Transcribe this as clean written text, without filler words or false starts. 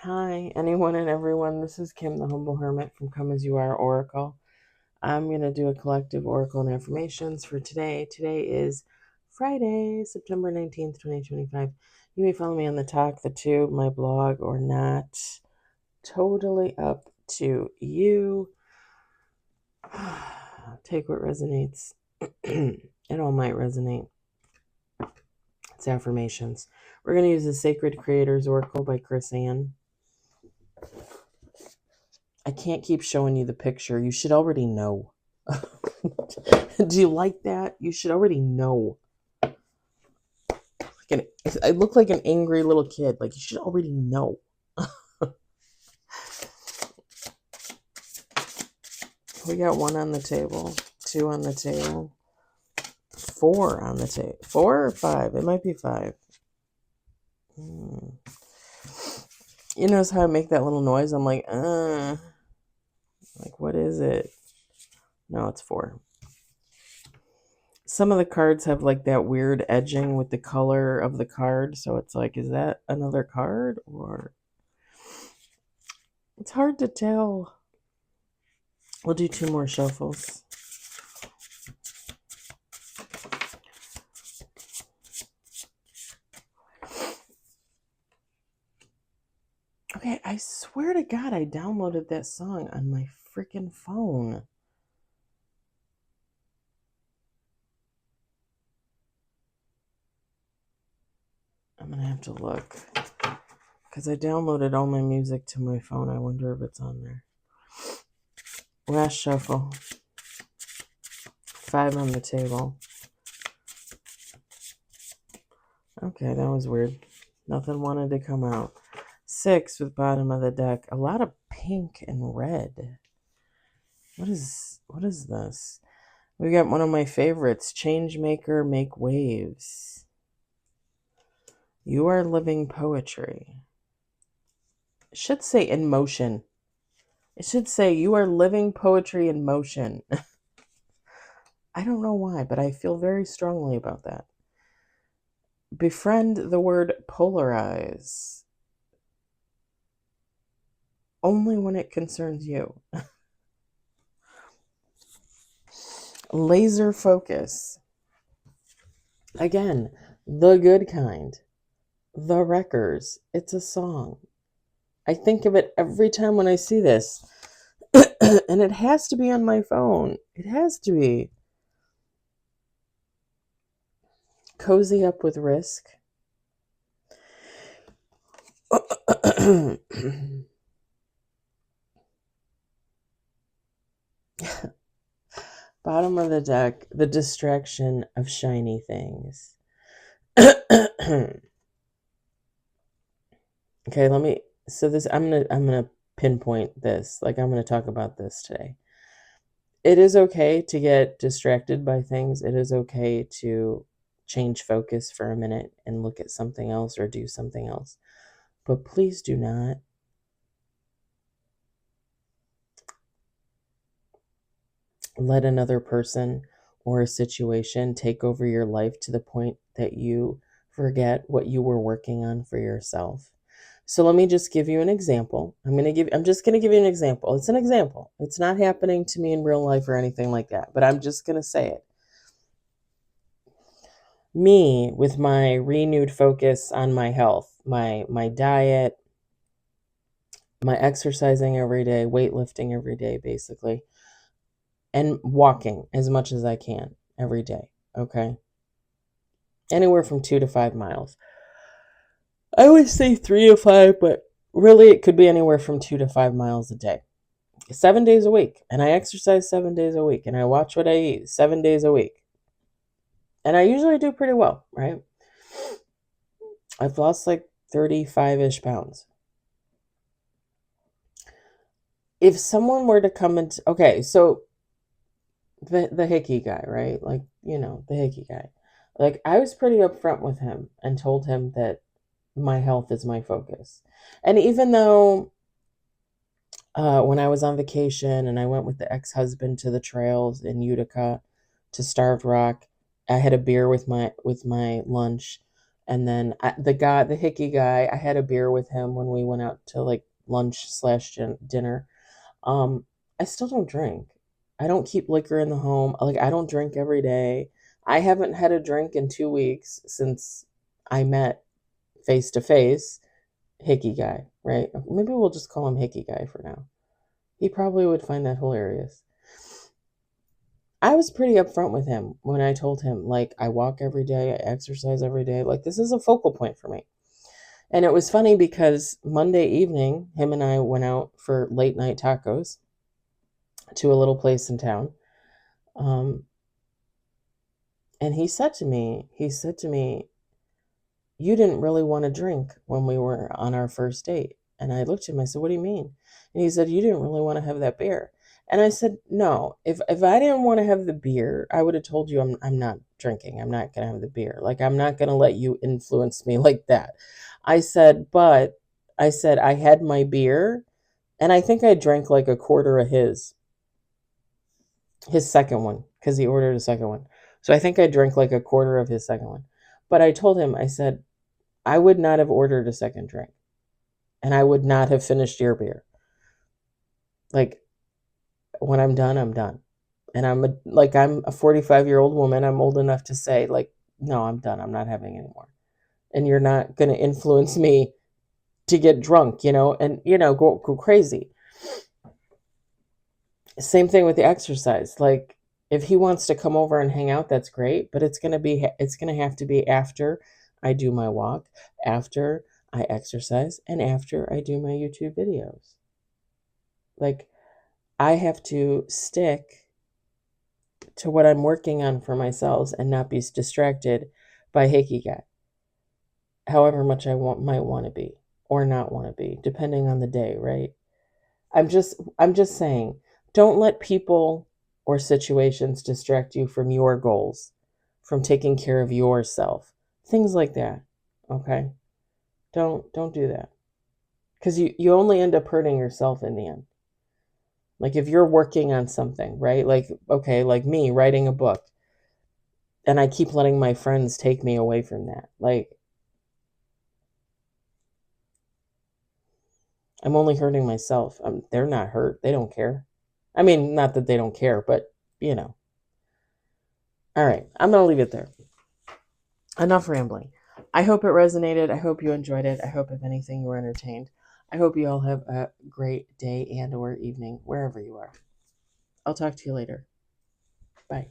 Hi, anyone and everyone. This is Kim, the Humble Hermit from Come As You Are Oracle. I'm going to do a collective oracle and affirmations for today. Today is Friday, September 19th, 2025. You may follow me on the Talk, the Tube, my blog, or not. Totally up to you. Take what resonates. It all might resonate. It's affirmations. We're going to use the Sacred Creators Oracle by Chris Ann. I can't keep showing you the picture. You should already know. Do you like that? You should already know. I look like an angry little kid. Like, you should already know. We got 1 on the table, 2 on the table, 4 on the table. 4 or 5? It might be 5. You notice how I make that little noise? I'm like, what is it? No, it's 4. Some of the cards have like that weird edging with the color of the card. So it's like, is that another card? Or it's hard to tell. We'll do 2 more shuffles. Okay, I swear to God, I downloaded that song on my freaking phone. I'm going to have to look. Because I downloaded all my music to my phone. I wonder if it's on there. Last shuffle. 5 on the table. Okay, that was weird. Nothing wanted to come out. 6 with bottom of the deck. A lot of pink and red. What is this? We got one of my favorites. Change Maker, Make Waves. You are living poetry. It should say in motion. It should say you are living poetry in motion. I don't know why, but I feel very strongly about that. Befriend the word polarize. Only when it concerns you. Laser focus. Again, the good kind. The Wreckers. It's a song. I think of it every time when I see this. And it has to be on my phone. It has to be. Cozy up with risk. Bottom of the deck, the distraction of shiny things. Okay, I'm gonna pinpoint this. Like, I'm gonna talk about this today. It is okay to get distracted by things. It is okay to change focus for a minute and look at something else or do something else. But please do not let another person or a situation take over your life to the point that you forget what you were working on for yourself. So let me just give you an example. I'm just going to give you an example. It's an example. It's not happening to me in real life or anything like that, but I'm just going to say it. Me, with my renewed focus on my health, my diet, my exercising every day, weightlifting every day, basically, and walking as much as I can every day, okay? Anywhere from 2 to 5 miles. I always say 3 to 5, but really it could be anywhere from 2 to 5 miles a day. 7 days a week. And I exercise 7 days a week. And I watch what I eat 7 days a week. And I usually do pretty well, right? I've lost like 35-ish pounds. If someone were to come into... Okay, so the hickey guy, right? Like, the hickey guy. Like, I was pretty upfront with him and told him that my health is my focus. And even though when I was on vacation and I went with the ex-husband to the trails in Utica to Starved Rock, I had a beer with my lunch. And then the hickey guy, I had a beer with him when we went out to like lunch slash dinner. Um, I still don't drink. I don't keep liquor in the home. Like, I don't drink every day. I haven't had a drink in 2 weeks since I met face to face Hickey guy, right? Maybe we'll just call him Hickey guy for now. He probably would find that hilarious. I was pretty upfront with him when I told him, like, I walk every day, I exercise every day. Like, this is a focal point for me. And it was funny because Monday evening, him and I went out for late night tacos to a little place in town. And he said to me, you didn't really want to drink when we were on our first date. And I looked at him, I said, what do you mean? And he said, you didn't really want to have that beer. And I said, no, if I didn't want to have the beer, I would have told you I'm not drinking. I'm not going to have the beer. Like, I'm not going to let you influence me like that. I said, I had my beer and I think I drank like a quarter of his second one because he ordered a second one. So I think I drank like a quarter of his second one. But I told him, I said, I would not have ordered a second drink and I would not have finished your beer. Like, when I'm done, I'm done. And I'm a 45-year-old woman. I'm old enough to say, like, no, I'm done. I'm not having any more. And you're not going to influence me to get drunk, and, go crazy. Same thing with the exercise. Like, if he wants to come over and hang out, that's great. But it's going to have to be after I do my walk, after I exercise, and after I do my YouTube videos. Like, I have to stick to what I'm working on for myself and not be distracted by Hickey guy. However much might want to be or not want to be, depending on the day, right? I'm just saying, don't let people or situations distract you from your goals, from taking care of yourself. Things like that. Okay? Don't do that. Cuz you only end up hurting yourself in the end. Like, if you're working on something, right? Like, okay, like me writing a book, and I keep letting my friends take me away from that. Like, I'm only hurting myself. They're not hurt. They don't care. I mean, not that they don't care, but All right, I'm going to leave it there. Enough rambling. I hope it resonated. I hope you enjoyed it. I hope, if anything, you were entertained. I hope you all have a great day and or evening, wherever you are. I'll talk to you later. Bye.